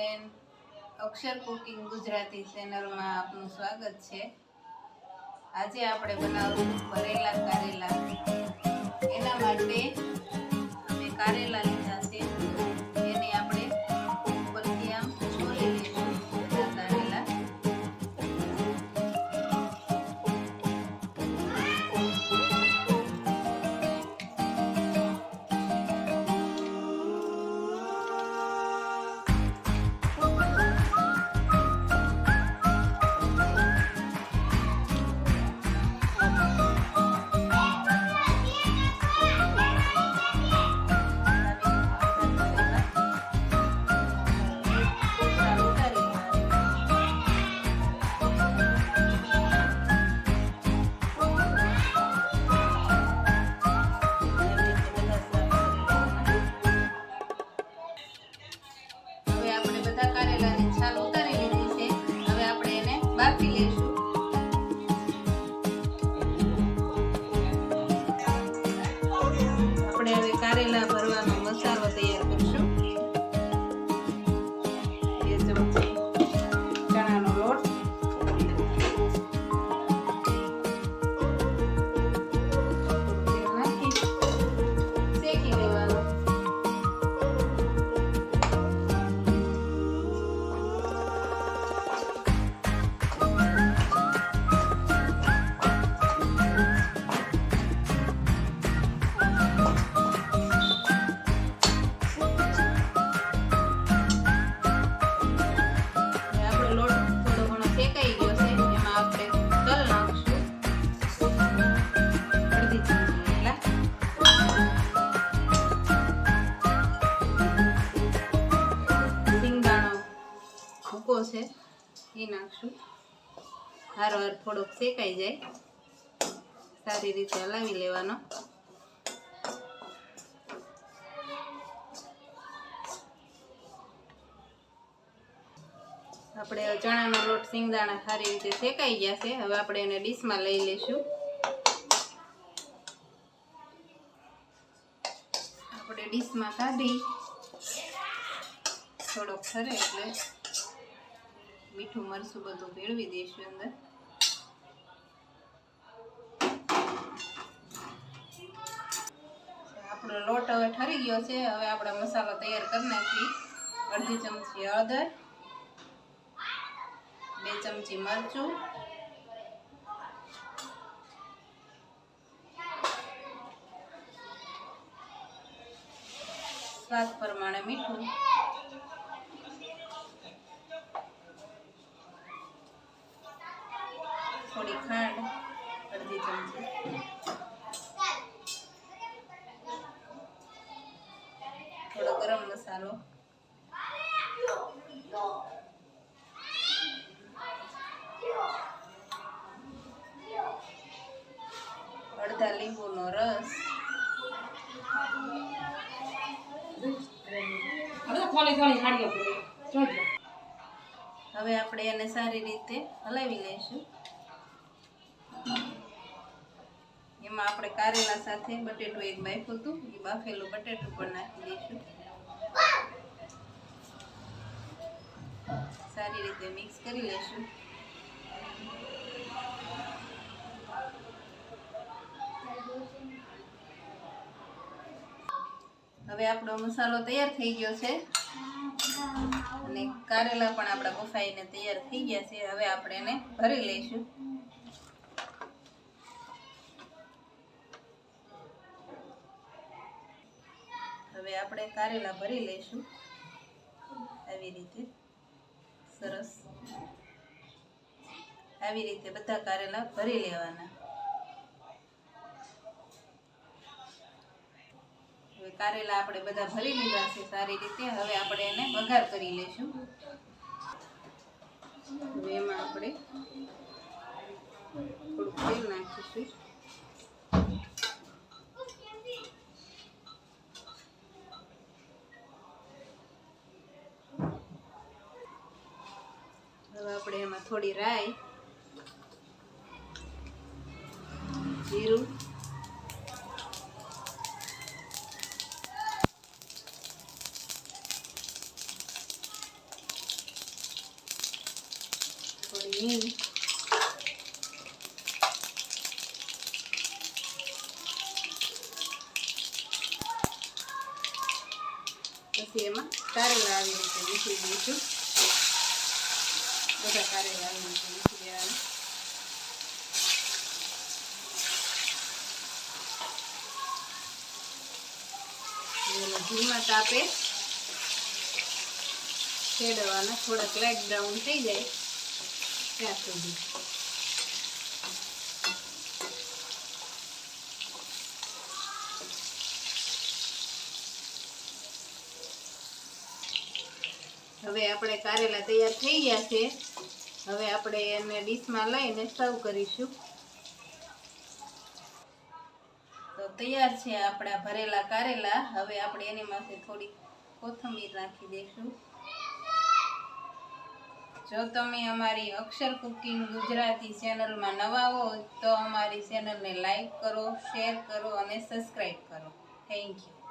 બેન, અક્ષર કુકિંગ ગુજરાતી ચેનલમાં આપનું સ્વાગત છે। આજે આપણે બનાવશું ભરેલા કારેલા। એના માટે અમે કારેલા લીધા છે, એને આપણે ઉપરથી આમ છોલી લઈશું બધા કારેલા। કારેલાની છાલ ઉતારી લીધી છે, હવે આપણે એને બાફી લઈશું। આપણે હવે કારેલા ભરવાનો મસાલો તૈયાર કરીશું। 2 ચમચી ચણાનો લોટ, તેલ નાખી શેકી લેવાનો। છે એ નાખશું, હારવાર થોડોક શેકાઈ જાય, સારી રીતે હલાવી લેવાનો। આપણે ચણાનો લોટ સિંગદાણા સારી રીતે શેકાઈ ગયા છે, હવે આપણે એને ડીશમાં લઈ લઈશું। આપણે ડીશમાં કાઢી થોડોક ઠરે એટલે મીઠું મરચું બધું ભેળવી દઈશું અંદર। આપણો લોટ હવે ઠરી ગયો છે, હવે આપણે મસાલો તૈયાર કરી નાખી। 1/2 ચમચી હળદર, 2 ચમચી મરચું, સ્વાદ પ્રમાણે મીઠું, થોડી ખાંડ 1/2 ચમચી, થોડો ગરમ મસાલો, અડધા લીંબુનો રસ, હવે આપણે એને સારી રીતે હલાવી લઈશું। એમાં આપણે કારેલા સાથે બટેટું એક બાફ્યું હતું, એ બાફેલું બટેટું પણ નાખી દઈશું। સારી રીતે મિક્સ કરી લઈશું। હવે આપણો મસાલો તૈયાર થઈ ગયો છે અને કારેલા પણ આપણા બફાઈને તૈયાર થઈ ગયા છે। હવે આપણે એને ભરી લઈશું। હવે આપણે કારેલા ભરી લઈશું આવી રીતે, સરસ આવી રીતે બધા કારેલા ભરી લેવાના। હવે કારેલા આપણે બધા ભરી લીધા છે સારી રીતે, હવે આપણે એને વઘાર કરી લઈશું। હવે એમાં આપણે થોડું તેલ નાખીશું, હવે આપણે એમાં થોડી રાઈ, જીરું, હિંગ, પછી એમાં કારેલા આવી રીતે મૂકી દઈશું. બધા કારેલા આવી રીતે મૂકી દેવાના. ધીમા તાપે શેડવાના, થોડાક લાઈટ બ્રાઉન થઈ જાય ત્યાં સુધી. હવે આપણે કારેલા તૈયાર થઈ ગયા છે. હવે આપણે એને ડીશમાં લઈને સર્વ કરીશું. તો તૈયાર છે આપણા ભરેલા કારેલા. હવે આપણે એની માથે થોડી કોથમીર નાખી દઈશું. જો તમે અમારી અક્ષર કુકિંગ ગુજરાતી ચેનલમાં નવા હો તો અમારી ચેનલને લાઈક કરો, શેર કરો અને સબસ્ક્રાઈબ કરો. Thank you.